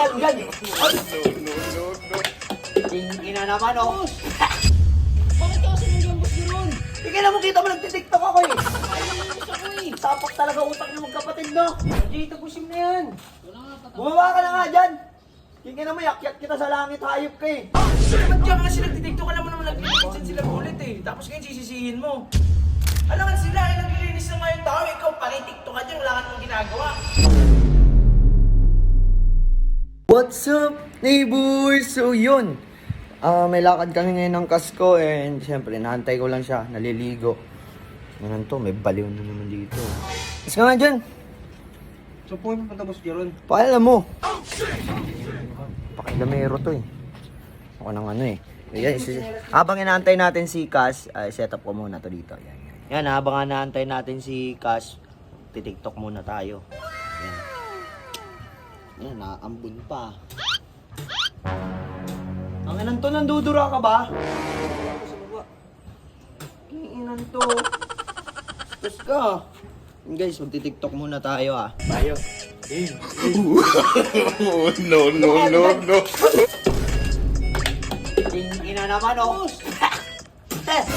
yan dyan. Ina naman, oh. Bakit ka kasi nagambos nyo ron? Tingnan mo, kita mo, nagtitiktok ako eh. Nagambos ako eh. Tapak talaga utak ng magkapatid, no? Jay, tapusin mo yan. Wala nga tatapos. Bumaba ka na nga dyan. Tingnan mo, yakyat kita sa langit, hayop ka eh. Ba't dyan kasi nagtitiktok? Alam mo naman naglilinis sila ulit eh. Tapos ngayon sisisihin mo. Alam nga sila ay naglilinis na ngayon tao. Ikaw panitiktok ka dyan, wala ka namang ginagawa. What's up, neighbors? So yun, may lakad kami ngayon ng Kasko and syempre, naantay ko lang siya, naliligo. Ano to, may baliw na naman dito. Mas ka nga dyan. So, po yung patapos nyo ron? Paalam mo. Pakilamero to eh. Ako nang ano eh. Ayan, habang inaantay natin si Cash, set up ko muna to dito. Yan, habang inaantay natin si Cash, titiktok muna tayo. Yan. Yan, nakaambun pa. Ang inan to, nandudura ka ba? Ang inan to. Tapos ka. Guys, magti-tiktok muna tayo ah. Tayo. No. Ina naman oh. Tess!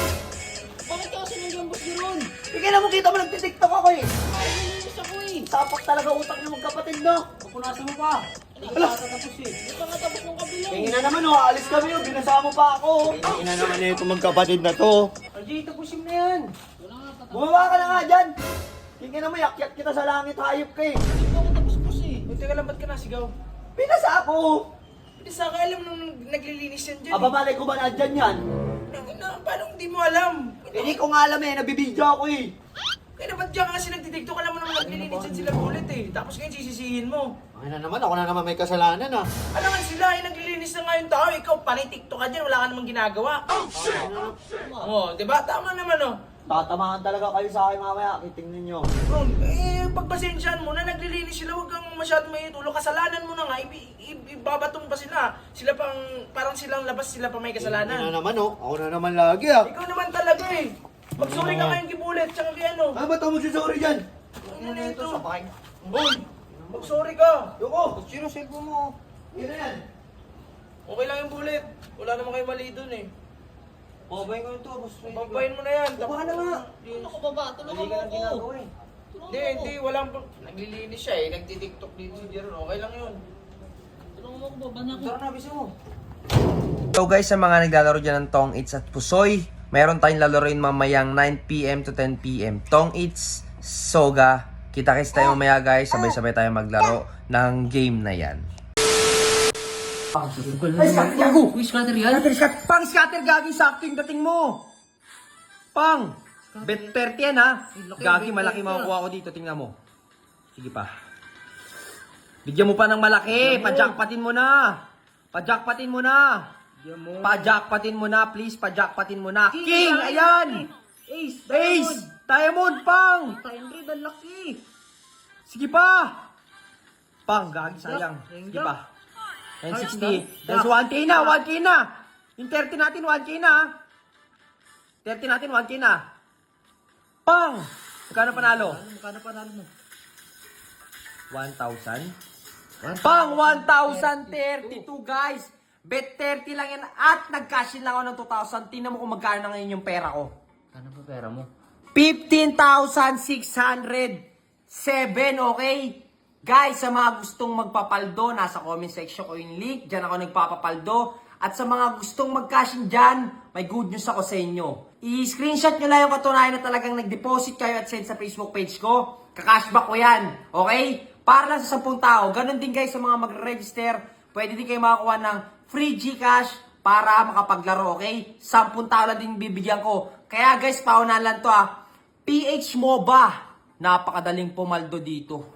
Bakit ka kasi nagambos nyo ron? Tingnan mo, kita mo, nagtitiktok ako eh. Nagambos ako eh. Tapak talaga utak ng magkapatid, no? Pupunasan mo pa. Hindi ka tatapos eh. Hindi ka nga tapos ng kabila. Tingnan naman oh, alis kami oh, binasama pa ako. Tingnan naman na itong magkapatid na to. Jay, tapusin mo yan. Wala nga tatapos. Bumaba ka na nga dyan. Tingnan mo, yakyat kita sa langit, hayop ka eh. Hindi ka tapos eh. Buti ka lang, ba't ka nasigaw? Binasa ako. Hindi sa akin alam nung naglilinis yan dyan. Ababalay ko ba na dyan yan? Paano hindi mo alam? Hindi ko nga alam eh, nabibidyo ako eh. Kaya ba't dyan kasi nagtitiktok? Alam mo naman naglilinis yan sila ulit eh. Tapos ngayon sisisihin mo. Ay na naman, ako na naman may kasalanan ah. Alam nga sila ay naglilinis na ngayon tao. Ikaw panitiktok ka dyan, wala ka namang ginagawa. Oo, di ba? Tama naman oh. Tatamaan talaga kayo sa akin mamaya, kitingnan nyo. Bro, pagpasensyahan mo na naglilinis sila, huwag kang masyadong may itulo. Kasalanan mo na nga, ibabatong pa sila. Sila pang, parang silang labas, sila pa may Ano kasalanan. naman oh, ako na naman lagi ah. Ikaw naman talaga eh. Mag-sorry ka ngayon kibulit, tsaka kay ano. Ano ba ito magsusorry dyan? Ano na ito? Sapakin. Boy, mag-sorry ka. Yoko! Sino cellphone mo? Yan na yan. Okay lang yung bulit. Wala naman kayo mali dun eh. Babay ko ito, boss. Pagpahin mo na yan. Baka na nga. Tulong ko baba. Tulungan Mali mo ka ng ako. ginagawa eh. Hindi, walang... Naglilinis siya eh. Nagtitiktok dito si Jeron. Okay lang yun. Tulungan mo ako baba na ako. Tara na, bisa mo. So guys, sa mga naglalaro dyan ng Tong Its at Pusoy, meron tayong lalaroin mamayang 9 PM to 10 PM. Tong Its, Soga. Kita-kits tayo mamaya guys, sabay-sabay tayo maglaro ng game na yan. Ay, scatter gago! Uy, scatter yan. Pang scatter gagi sa acting dating mo! Pang! Bet 30 yan ha! Gagi, malaki makukuha ko dito, tingnan mo. Sige pa. Bigyan mo pa ng malaki, pajakpatin mo na! Pajakpatin mo na! Pajakpatin mo na, please, pajakpatin mo na. King, ayan! Ace! Ace! Diamond, pang! 100, ang laki! Sige pa! Pang, gagi, sayang. Sige pa. 960. There's 1K na, 1K na! Yung 30 natin, 1K na. 30 natin, 1K na. Pang! Magkano panalo? Magkano panalo mo? 1,000. Pang 1,032 guys. Bet 30 lang yan at nag-cash in lang ako ng 2,000. Tingnan mo kung magkano na ngayon yung pera ko. Kano po pera mo? 15,607, okay? Guys, sa mga gustong magpapaldo, nasa comment section ko yung link. Diyan ako nagpapapaldo. At sa mga gustong mag-cash in dyan, may good news ako sa inyo. I-screenshot nyo lang yung katunayan na talagang nag-deposit kayo at send sa Facebook page ko. Kakashback ko yan, okay? Para lang sa 10 tao. Ganon din guys sa mga magre-register. Pwede din kayo makakuha ng free Gcash para makapaglaro, okay? 10 tao lang din bibigyan ko. Kaya guys, paunahan lang to PH MOBA. Napakadaling pumaldo dito.